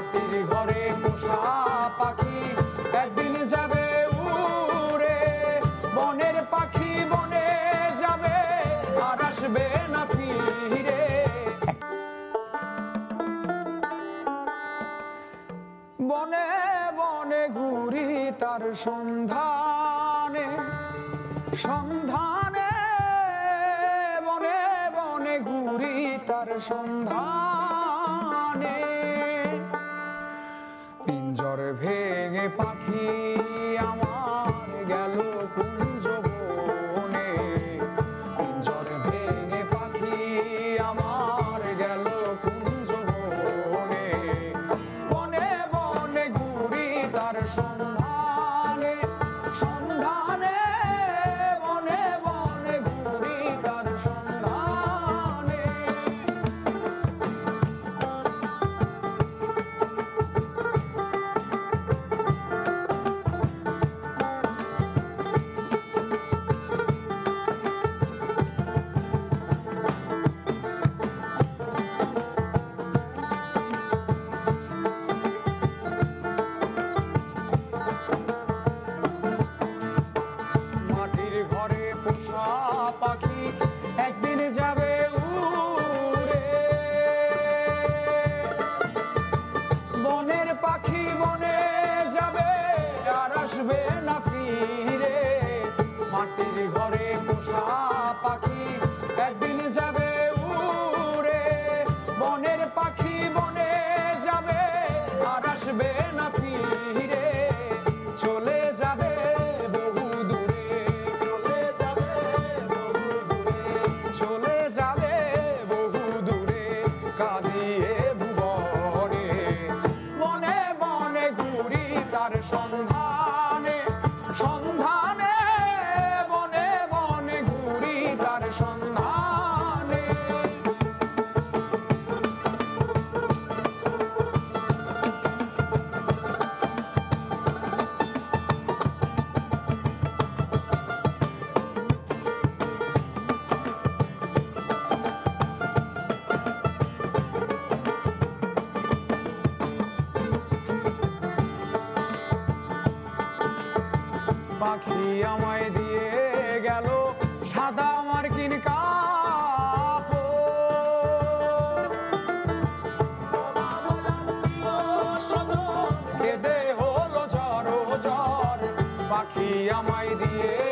মাটির ঘরে পোষা পাখি একদিন যাবে উড়ে, বনের পাখি বনে যাবে আর আসবে না ফিরে। বনে বনে ঘুরি তার সন্ধানে, সন্ধানে বনে বনে ঘুরি তার সন্ধানে। পিঞ্জর ভেঙে পাখি আমার গেল কুঞ্জ বনে, পিঞ্জর ভেঙে পাখি আমার গেল কুঞ্জ বনে। বনে বনে ঘুরি তার সন্ধানে, সন্ধানে বনে বনে ঘুরি তার সন্ধানে। ঘরে পোষা পাখি একদিন যাবে উড়ে, বনের পাখি বনে যাবে আর আসবে না ফিরে। মাটির ঘরে পোষা পাখি একদিন যাবে উড়ে, বনের পাখি বনে যাবে আর আসবে না ফিরে। চলে যাবে বহু দূরে, চলে যাবে বহু দূরে কাঁদিয়ে ভুবনে। বনে বনে ঘুরি তার সন্ধানে, সন্ধানে বনে বনে ঘুরি তার সন্ধানে। পাখি আমায় দিয়ে গেল সাদা মার্কিন কাপড়, কেঁদে হলো ঝড় ঝড়। পাখি আমায় দিয়ে